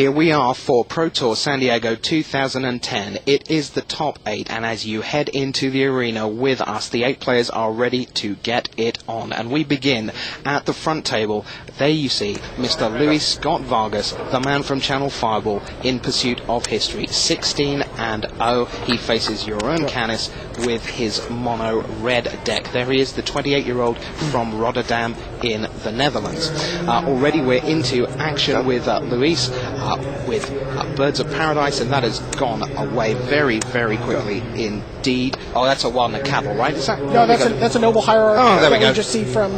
Here we are for Pro Tour San Diego 2010. It is the top 8, and as you head into the arena with us, the 8 players are ready to get it on. And we begin at the front table. There you see Mr. Luis Scott Vargas, the man from Channel Fireball, in pursuit of history. 16-0. He faces Jeroen Canis with his mono red deck. There he is, the 28-year-old from Rotterdam in the Netherlands. Already we're into action with Luis, with Birds of Paradise, and that has gone away very, very quickly indeed. Oh, that's a Wildner Cattle, right? Is that? No, that's a Noble Hierarch. Oh, there we go. We just see from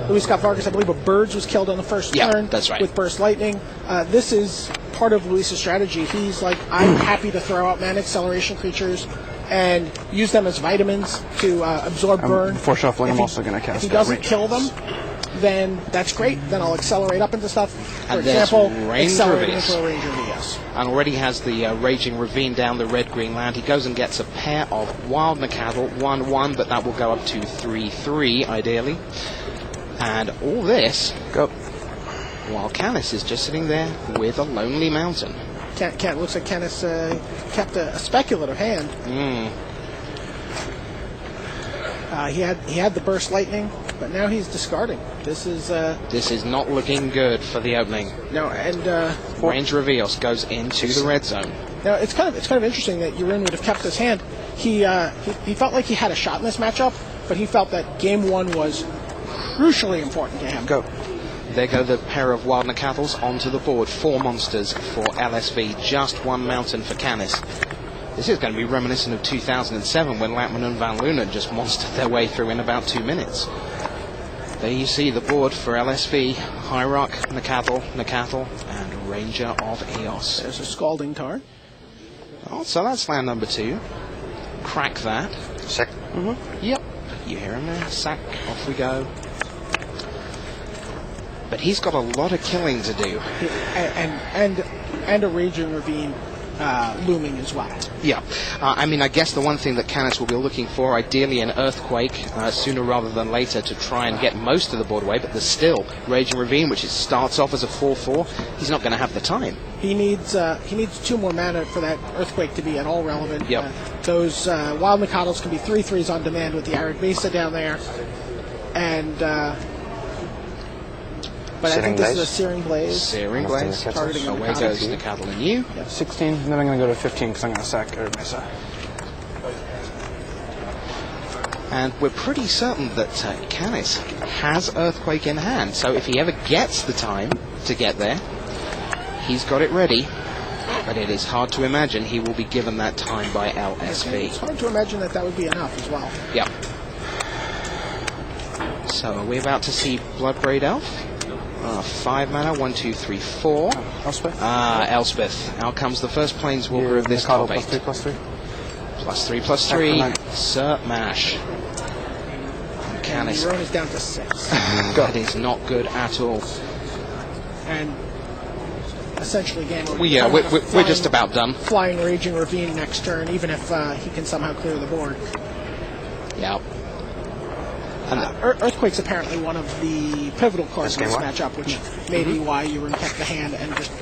Luis Scott Vargas. I believe a Birds was killed on the first turn. That's right. With Burst Lightning. This is part of Luis's strategy. He's like, I'm happy to throw out mana acceleration creatures and use them as vitamins to absorb burn. Before shuffling, I'm also going to cast. If he doesn't kill them, then that's great. Then I'll accelerate up into stuff. For example, accelerating into a Ranger Vios. And already has the Raging Ravine down the red-green land. He goes and gets a pair of Wildner Cattle, 1/1, but that will go up to 3/3, ideally. And all this, while Canis is just sitting there with a Lonely Mountain. Looks like Canis kept a speculative hand. He had the Burst Lightning, but now he's discarding. This is not looking good for the opening. No, and Ranger Reveals goes into the red zone. Now it's kind of interesting that Jeroen would have kept his hand. He felt like he had a shot in this matchup, but he felt that game 1 was crucially important to him. There go the pair of Wildner Cattles onto the board. 4 monsters for LSV, just 1 mountain for Canis. This is going to be reminiscent of 2007 when Lackman and Van Lunen just monstered their way through in about 2 minutes. There you see the board for LSV, Hierarch, Nacatl, and Ranger of Eos. There's a Scalding Tarn. Oh, so that's land number 2. Crack that. Sack. Yep. You hear him there. Sack. Off we go. But he's got a lot of killing to do. And a Raging Ravine looming as well. Yeah. I mean, I guess the one thing that Canis will be looking for, ideally an Earthquake, sooner rather than later, to try and get most of the board away, but there's still Raging Ravine, which starts off as a 4/4. He's not going to have the time. He needs 2 more mana for that Earthquake to be at all relevant. Yep. Those Wild Nacatls can be 3/3s on demand with the Arid Mesa down there. And but I think this is a Searing Blaze. Searing Blaze. Targeting away goes Nacatl and you. 16, and then I'm going to go to 15 because I'm going to sack Arid Mesa. And we're pretty certain that Canis has Earthquake in hand, so if he ever gets the time to get there, he's got it ready. But it is hard to imagine he will be given that time by LSV. It's hard to imagine that would be enough as well. Yep. So are we about to see Bloodbraid Elf? 5 mana, 1, 2, 3, 4. Elspeth. Elspeth. Out comes the first Planeswalker of this top 8. +3/+3. +3/+3. Sir Mash. Canis. Jeroen is down to 6. That is not good at all. And essentially game over. We're just about done. Flying Raging Ravine next turn, even if he can somehow clear the board. Yep. Earthquake's apparently one of the pivotal cards in this matchup, which may be why Jeroen kept the hand and just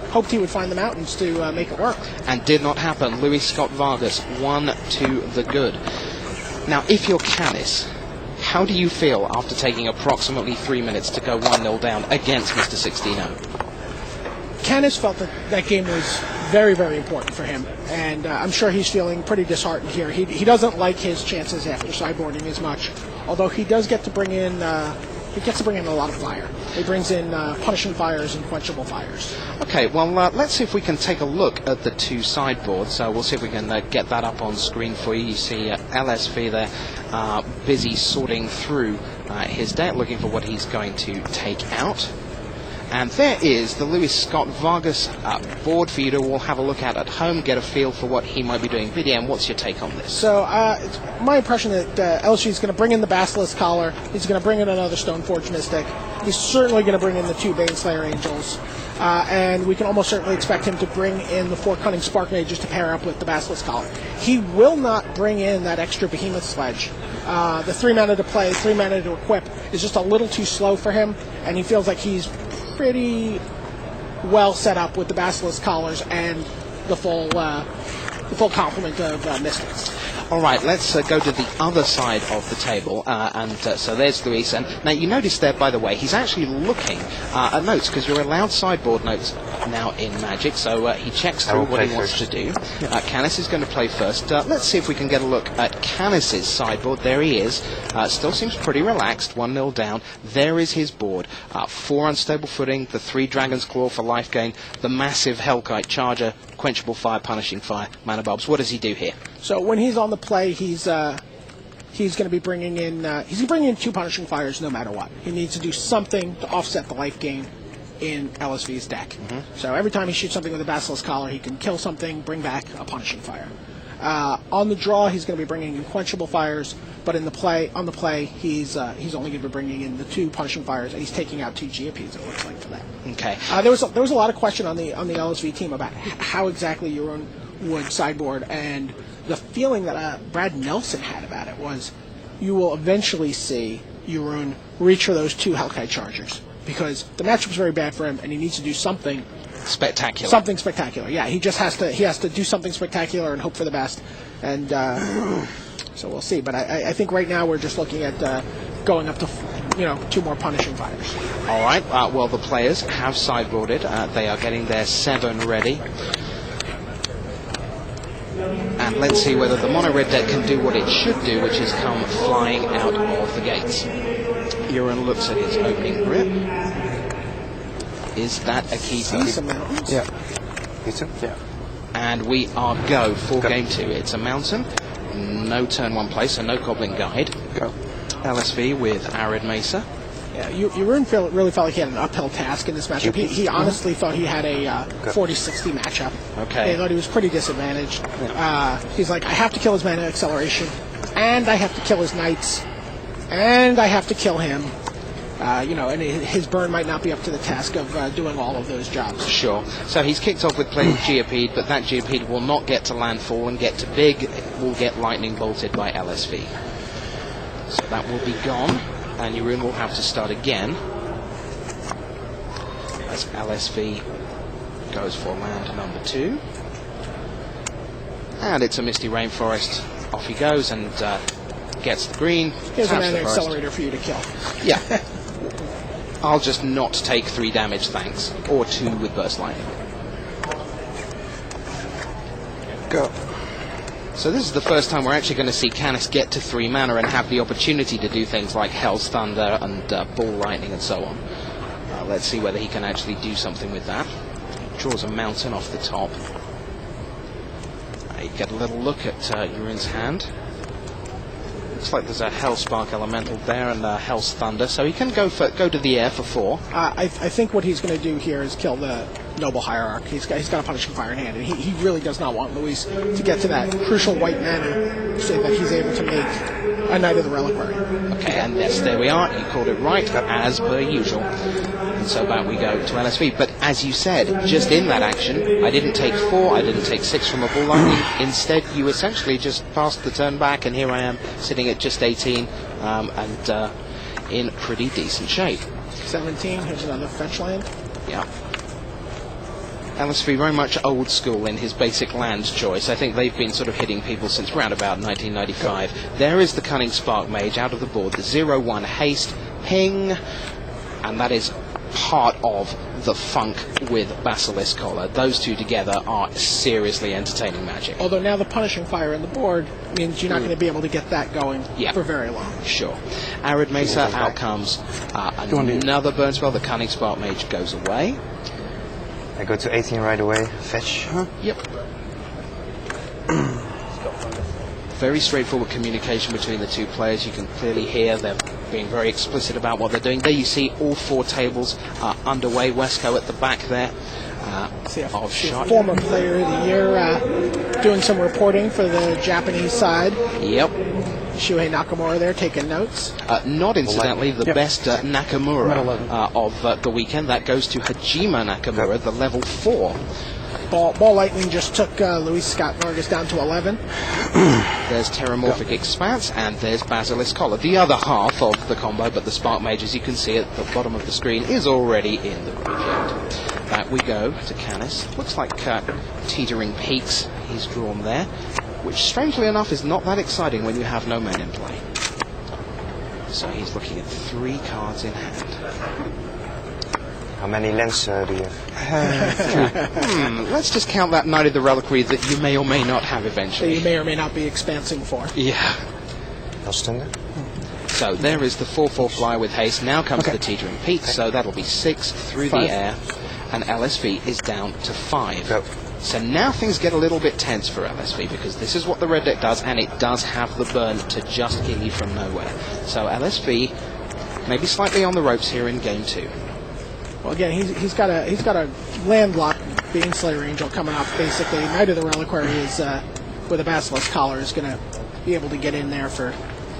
hoped he would find the mountains to make it work. And did not happen. Luis Scott Vargas, 1 to the good. Now, if you're Canis, how do you feel after taking approximately 3 minutes to go 1-0 down against Mr. 16-0? Canis felt that game was very, very important for him, and I'm sure he's feeling pretty disheartened here. He doesn't like his chances after sideboarding as much, although he does get to bring in a lot of fire. He brings in Punishing Fires and Quenchable Fires. Okay, well, let's see if we can take a look at the 2 sideboards. We'll see if we can get that up on screen for you. You see LSV there busy sorting through his deck, looking for what he's going to take out. And there is the Luis Scott Vargas board for you to all have a look at home, get a feel for what he might be doing. VDM, what's your take on this? So, it's my impression that LSG is going to bring in the Basilisk Collar. He's going to bring in another Stoneforge Mystic. He's certainly going to bring in the 2 Baneslayer Angels. And we can almost certainly expect him to bring in the 4 Cunning Spark Mages to pair up with the Basilisk Collar. He will not bring in that extra Behemoth Sledge. The 3 mana to play, 3 mana to equip is just a little too slow for him, and he feels like he's pretty well set up with the Basilisk collars and the full complement of Mystics. All right, let's go to the other side of the table, so there's Luis. And now you notice there, by the way, he's actually looking at notes, because you're allowed sideboard notes now in Magic, so he checks through what he wants to do. Canis is going to play first. Let's see if we can get a look at Canis's sideboard. There he is. Still seems pretty relaxed, 1-0 down. There is his board. 4 Unstable Footing, the 3 Dragon's Claw for life gain, the massive Hellkite Charger, Quenchable Fire, Punishing Fire, Mana Bulbs. What does he do here? So when he's on the play, he's going to be bringing in 2 Punishing Fires no matter what. He needs to do something to offset the life gain in LSV's deck. Mm-hmm. So every time he shoots something with a Basilisk Collar, he can kill something, bring back a Punishing Fire. On the draw, he's going to be bringing in Quenchable Fires, but on the play, he's only going to be bringing in the 2 Punishing Fires, and he's taking out 2 GPs. It looks like for that. Okay. There was a lot of question on the LSV team about how exactly Jeroen would sideboard, and the feeling that Brad Nelson had about it was you will eventually see Jeroen reach for those 2 Hellkite Chargers, because the matchup's very bad for him, and he needs to do something spectacular. Something spectacular. Yeah, he has to do something spectacular and hope for the best. And so we'll see. But I think right now we're just looking at going up to 2 more Punishing Fires. All right. Well, the players have sideboarded. They are getting their 7 ready. And let's see whether the mono-red deck can do what it should do, which is come flying out of the gates. Jeroen looks at his opening grip. Is that a keeper? Yeah. Keeper? Yeah. And we are go for game 2. It's a mountain. No turn 1 play, so no Goblin Guide. Go. LSV with Arid Mesa. Yeah, Jeroen really felt like he had an uphill task in this matchup. He honestly thought he had a 40-60 matchup. Okay. He thought he was pretty disadvantaged. He's like, I have to kill his mana acceleration, and I have to kill his knights, and I have to kill him. And his burn might not be up to the task of doing all of those jobs. Sure. So he's kicked off with playing Geopede, but that Geopede will not get to landfall and get to big. It will get lightning bolted by LSV. So that will be gone, and Jeroen will have to start again as LSV goes for land number 2. And it's a Misty Rainforest. Off he goes and gets the green. Here's an accelerator for you to kill. Yeah. I'll just not take 3 damage, thanks. Or 2 with Burst Lightning. Go. So this is the first time we're actually going to see Canis get to 3 mana and have the opportunity to do things like Hell's Thunder and Ball Lightning and so on. Let's see whether he can actually do something with that. Draws a mountain off the top. You get a little look at Jeroen's hand. Looks like there's a Hellspark Elemental there and a Hell's Thunder, so he can go to the air for 4. I think what he's going to do here is kill the Noble Hierarch. He's got a Punishing Fire in hand, and he really does not want Luis to get to that crucial white mana so that he's able to make a Knight of the Reliquary. Okay, and yes, there we are. You called it right, as per usual. And so back we go to LSV. But as you said, just in that action, I didn't take 4, I didn't take 6 from a Ball Lightning. Instead, you essentially just passed the turn back, and here I am sitting at just 18 and in pretty decent shape. 17, here's another fetch land. Yeah. LSV very much old school in his basic land choice. I think they've been sort of hitting people since around about 1995. There is the Cunning Spark Mage out of the board, the 0-1 haste, ping, and that is part of the funk with Basilisk Collar. Those 2 together are seriously entertaining Magic. Although now the Punishing Fire on the board means you're not going to be able to get that going for very long. Sure. Arid Mesa, out comes another burn spell. The Cunning Spark Mage goes away. I go to 18 right away. Fetch. Yep. Very straightforward communication between the 2 players. You can clearly hear they're being very explicit about what they're doing. There you see all 4 tables are underway. Wesco at the back there. Of shot. Former Player of the Year doing some reporting for the Japanese side. Yep. Shuhei Nakamura there taking notes. Not incidentally the best Nakamura of the weekend. That goes to Hajime Nakamura, the level 4. Ball Lightning just took Luis Scott Norris down to 11. There's Terramorphic Expanse, and there's Basilisk Collar, the other half of the combo, but the Spark Mage, as you can see at the bottom of the screen, is already in the graveyard. Back we go to Canis. Looks like Teetering Peaks he's drawn there, which strangely enough is not that exciting when you have no men in play. So he's looking at 3 cards in hand. How many lands do you have? Let's just count that Knight of the Reliquary that you may or may not have That eventually. you may or may not be expansing for. Yeah. Hellstunder? So there is the 4/4 flyer with haste. Now comes the Teetering Peak, so that'll be 6 through 5. the air, and LSV is down to 5. Go. So now things get a little bit tense for LSV, because this is what the red deck does, and it does have the burn to just kill you from nowhere. So LSV maybe slightly on the ropes here in game 2. Well, again, he's got a landlocked Baneslayer Angel coming up. Basically, Knight of the Reliquary is with a Basilisk Collar is going to be able to get in there for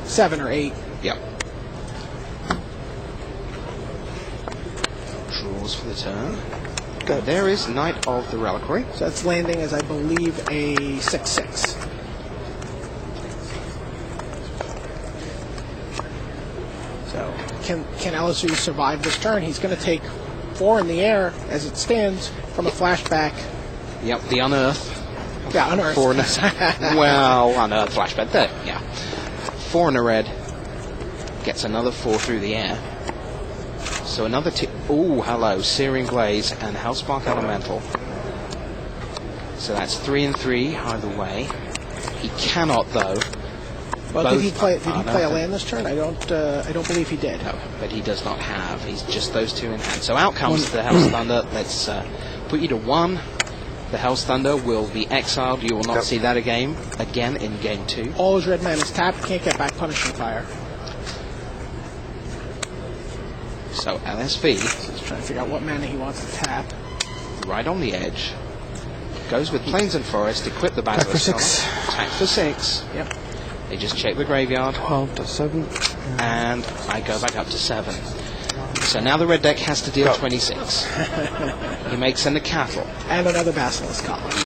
7 or 8. Yep. Draws for the turn. Go. There is Knight of the Reliquary. So that's landing as I believe a 6/6. So can LSU survive this turn? He's going to take 4 in the air as it stands from a flashback. Yep, the Unearth. Yeah, Unearth. 4 in a well, Unearth flashback. There, yeah. 4 in a red. Gets another 4 through the air. So another ooh, hello, Searing Glaze and Hellspark Elemental. So that's 3 and 3 either way. He cannot though. Well, did he play a land this turn? I don't believe he did. No, but he does not have. He's just those 2 in hand. So out comes the Hell's Thunder. Let's put you to 1. The Hell's Thunder will be exiled. You will not see that again in game 2. All his red mana is tapped. Can't get back Punishing Fire. So LSV, So he's trying to figure out what mana he wants to tap. right on the edge, goes with Plains and Forest, equip the Basilisk Attack for 6. Collar, attack for 6. Yep. They just check the graveyard, 12 to 7. and I go back up to 7. So now the red deck has to deal 26. He makes in the cattle. And another Basilisk Collar.